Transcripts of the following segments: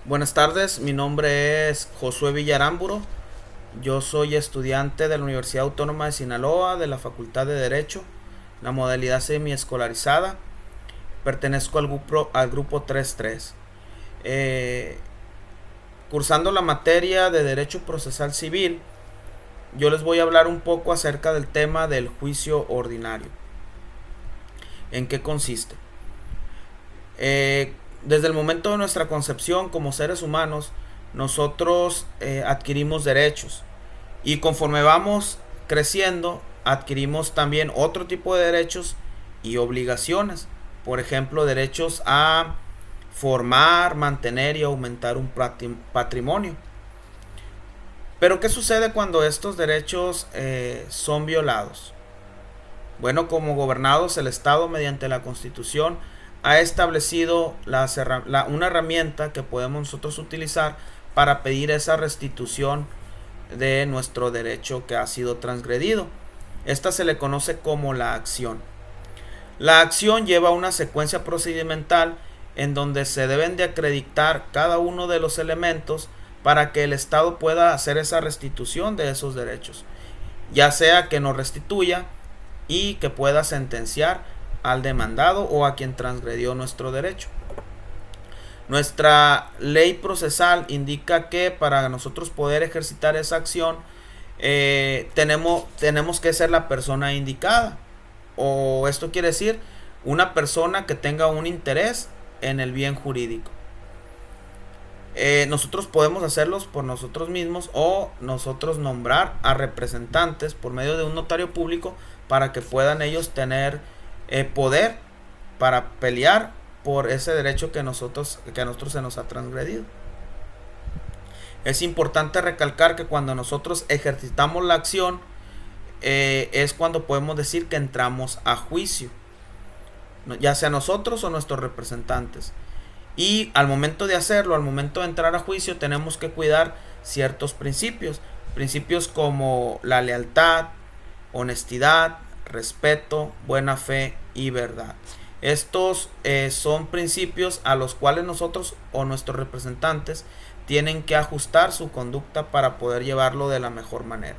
Buenas tardes, mi nombre es Josué Villaramburo. Yo soy estudiante de la Universidad Autónoma de Sinaloa, de la Facultad de Derecho, la modalidad semiescolarizada. Pertenezco al grupo 33. Eh, Cursando la materia de Derecho Procesal Civil, yo les voy a hablar un poco acerca del tema del juicio ordinario. ¿En qué consiste? Eh, Desde el momento de nuestra concepción como seres humanos, nosotros adquirimos derechos y conforme vamos creciendo, adquirimos también otro tipo de derechos y obligaciones. Por ejemplo, derechos a formar, mantener y aumentar un patrimonio. Pero ¿qué sucede cuando estos derechos son violados? Bueno, como gobernados, el Estado mediante la Constitución ha establecido una herramienta que podemos nosotros utilizar para pedir esa restitución de nuestro derecho que ha sido transgredido. Esta se le conoce como la acción. La acción lleva una secuencia procedimental en donde se deben de acreditar cada uno de los elementos para que el Estado pueda hacer esa restitución de esos derechos, ya sea que nos restituya y que pueda sentenciar al demandado o a quien transgredió nuestro derecho. Nuestra ley procesal indica que para nosotros poder ejercitar esa acción tenemos que ser la persona indicada. O esto quiere decir una persona que tenga un interés en el bien jurídico. Nosotros podemos hacerlos por nosotros mismos o nosotros nombrar a representantes por medio de un notario público para que puedan ellos tener poder para pelear por ese derecho que a nosotros se nos ha transgredido. Es importante recalcar que cuando nosotros ejercitamos la acción es cuando podemos decir que entramos a juicio, ya sea nosotros o nuestros representantes. Y al momento de hacerlo, al momento de entrar a juicio, tenemos que cuidar ciertos principios. Principios como la lealtad, honestidad, respeto, buena fe y verdad. Estos son principios a los cuales nosotros o nuestros representantes tienen que ajustar su conducta para poder llevarlo de la mejor manera.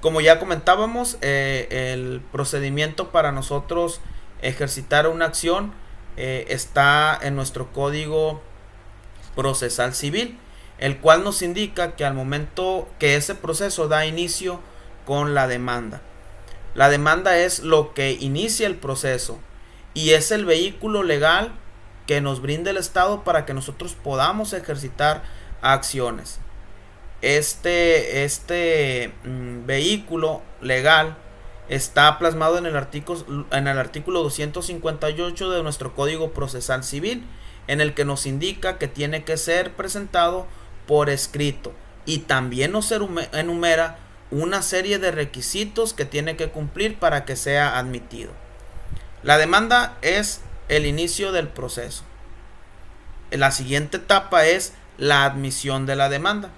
Como ya comentábamos, el procedimiento para nosotros ejercitar una acción está en nuestro Código Procesal Civil, el cual nos indica que al momento que ese proceso da inicio con la demanda. La demanda es lo que inicia el proceso y es el vehículo legal que nos brinda el Estado para que nosotros podamos ejercitar acciones. Este vehículo legal está plasmado en el artículo 258 de nuestro Código Procesal Civil, en el que nos indica que tiene que ser presentado por escrito y también nos enumera una serie de requisitos que tiene que cumplir para que sea admitido. La demanda es el inicio del proceso. La siguiente etapa es la admisión de la demanda.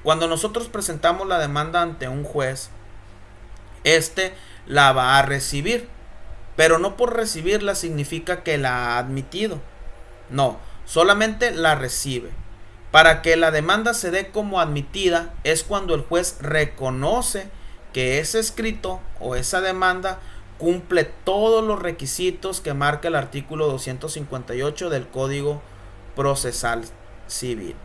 Cuando nosotros presentamos la demanda ante un juez, este la va a recibir, pero no por recibirla significa que la ha admitido. No, solamente la recibe. Para que la demanda se dé como admitida es cuando el juez reconoce que ese escrito o esa demanda cumple todos los requisitos que marca el artículo 258 del Código Procesal Civil.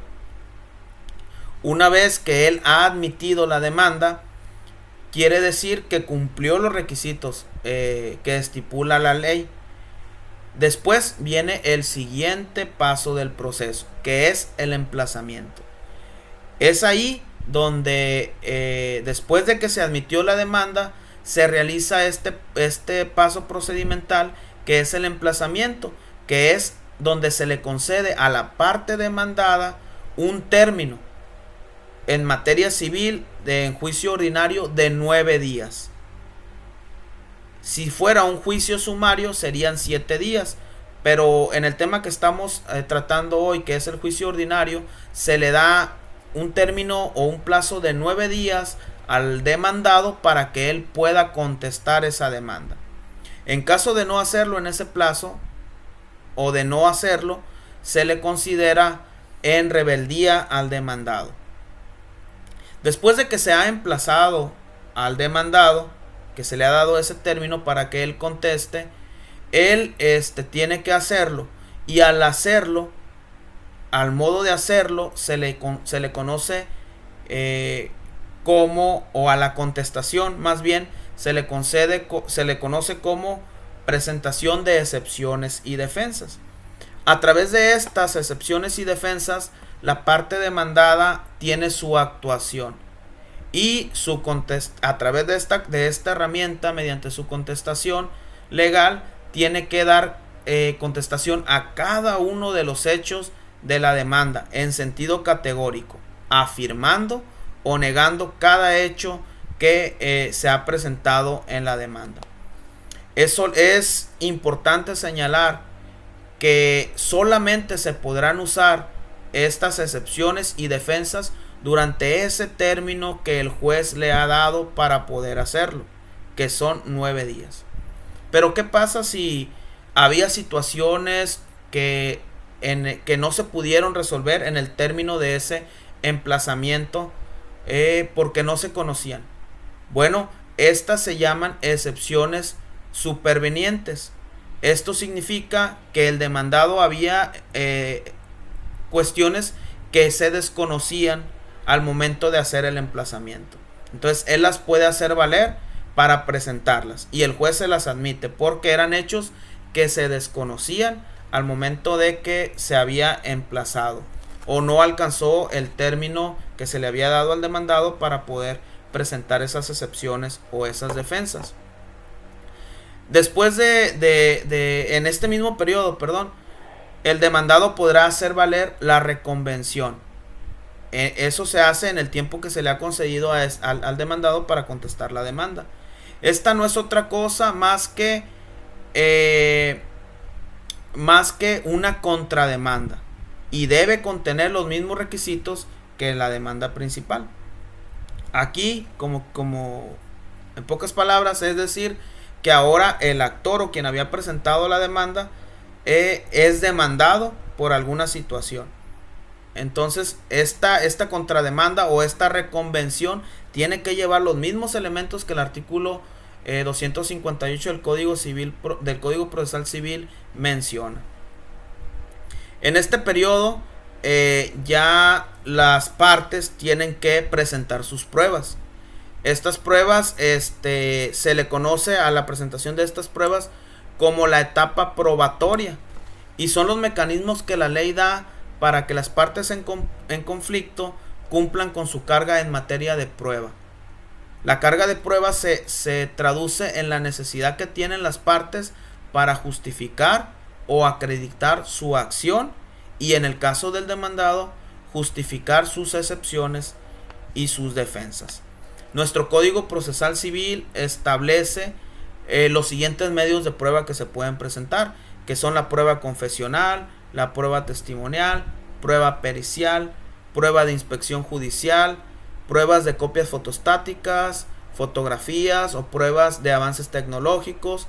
Una vez que él ha admitido la demanda, quiere decir que cumplió los requisitos que estipula la ley. Después viene el siguiente paso del proceso, que es el emplazamiento. Es ahí donde después de que se admitió la demanda, se realiza este paso procedimental, que es el emplazamiento, que es donde se le concede a la parte demandada un término en materia civil en juicio ordinario de 9 días. Si fuera un juicio sumario serían 7 días, pero en el tema que estamos tratando hoy, que es el juicio ordinario, se le da un término o un plazo de 9 días al demandado para que él pueda contestar esa demanda. En caso de no hacerlo en ese plazo o de no hacerlo, se le considera en rebeldía al demandado. Después de que se ha emplazado al demandado, que se le ha dado ese término para que él conteste, él tiene que hacerlo, y al hacerlo, al modo de hacerlo, se le conoce como, o a la contestación más bien, se le conoce como presentación de excepciones y defensas. A través de estas excepciones y defensas, la parte demandada tiene su actuación, y a través de esta herramienta, mediante su contestación legal, tiene que dar contestación a cada uno de los hechos de la demanda en sentido categórico, afirmando o negando cada hecho que se ha presentado en la demanda. Eso es importante señalar, que solamente se podrán usar estas excepciones y defensas durante ese término que el juez le ha dado para poder hacerlo, que son 9 días. Pero ¿qué pasa si había situaciones que no se pudieron resolver en el término de ese emplazamiento porque no se conocían? Bueno, estas se llaman excepciones supervenientes. Esto significa que el demandado había cuestiones que se desconocían al momento de hacer el emplazamiento. Entonces él las puede hacer valer para presentarlas, y el juez se las admite porque eran hechos que se desconocían al momento de que se había emplazado, o no alcanzó el término que se le había dado al demandado para poder presentar esas excepciones o esas defensas. Después en este mismo periodo, el demandado podrá hacer valer la reconvención. Eso se hace en el tiempo que se le ha concedido al demandado para contestar la demanda. Esta no es otra cosa más que una contrademanda, y debe contener los mismos requisitos que la demanda principal. Aquí, como en pocas palabras, es decir, que ahora el actor o quien había presentado la demanda es demandado por alguna situación. Entonces esta contrademanda o esta reconvención tiene que llevar los mismos elementos que el artículo 258 del Código Procesal Civil menciona. En este periodo ya las partes tienen que presentar sus pruebas. Estas pruebas se le conoce a la presentación de estas pruebas como la etapa probatoria, y son los mecanismos que la ley da para que las partes en conflicto cumplan con su carga en materia de prueba. La carga de prueba se traduce en la necesidad que tienen las partes para justificar o acreditar su acción, y en el caso del demandado, justificar sus excepciones y sus defensas. Nuestro Código Procesal Civil establece los siguientes medios de prueba que se pueden presentar, que son la prueba confesional, la prueba testimonial, prueba pericial, prueba de inspección judicial, pruebas de copias fotostáticas, fotografías o pruebas de avances tecnológicos,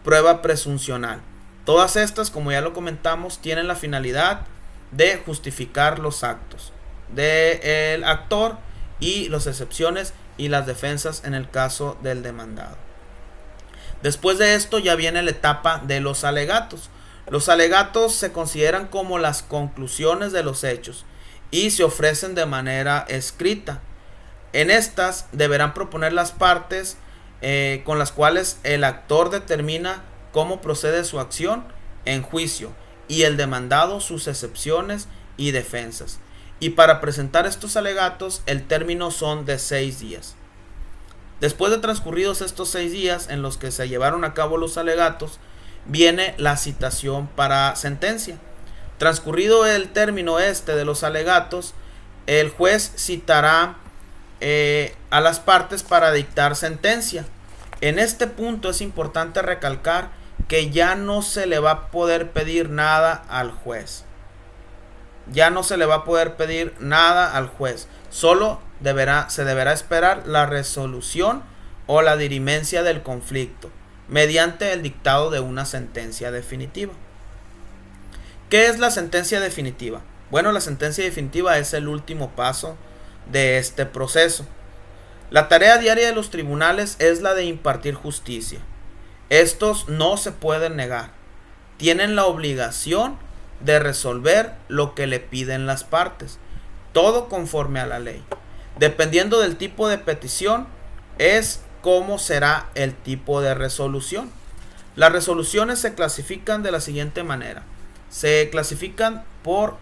prueba presuncional. Todas estas, como ya lo comentamos, tienen la finalidad de justificar los actos del actor y las excepciones y las defensas en el caso del demandado. Después de esto ya viene la etapa de los alegatos. Los alegatos se consideran como las conclusiones de los hechos y se ofrecen de manera escrita. En estas deberán proponer las partes con las cuales el actor determina cómo procede su acción en juicio, y el demandado sus excepciones y defensas. Y para presentar estos alegatos el término son de 6 días. Después de transcurridos estos 6 días en los que se llevaron a cabo los alegatos, viene la citación para sentencia. Transcurrido el término de los alegatos, el juez citará a las partes para dictar sentencia. En este punto es importante recalcar que ya no se le va a poder pedir nada al juez. Ya no se le va a poder pedir nada al juez. Solo se deberá esperar la resolución o la dirimencia del conflicto mediante el dictado de una sentencia definitiva. ¿Qué es la sentencia definitiva? Bueno, la sentencia definitiva es el último paso de este proceso. La tarea diaria de los tribunales es la de impartir justicia. Estos no se pueden negar. Tienen la obligación de resolver lo que le piden las partes, todo conforme a la ley. Dependiendo del tipo de petición, es cómo será el tipo de resolución. Las resoluciones se clasifican de la siguiente manera. Se clasifican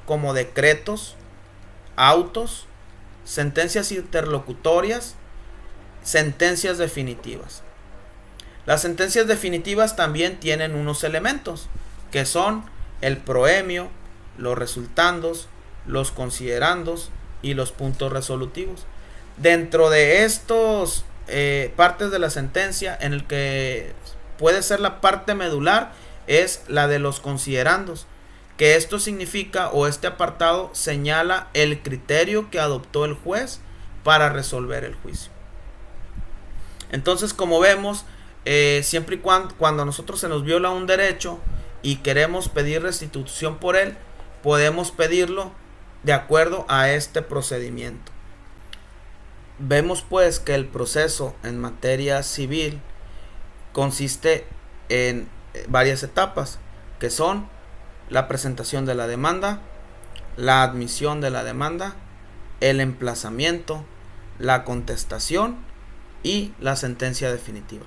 como decretos, autos, sentencias interlocutorias, sentencias definitivas. Las sentencias definitivas también tienen unos elementos, que son el proemio, los resultandos, los considerandos y los puntos resolutivos. Dentro de estos partes de la sentencia, en el que puede ser la parte medular, es la de los considerandos, que esto significa, o este apartado señala el criterio que adoptó el juez para resolver el juicio. Entonces, como vemos, siempre y cuando a nosotros se nos viola un derecho y queremos pedir restitución por él, podemos pedirlo de acuerdo a este procedimiento. Vemos pues que el proceso en materia civil consiste en varias etapas, que son la presentación de la demanda, la admisión de la demanda, el emplazamiento, la contestación y la sentencia definitiva.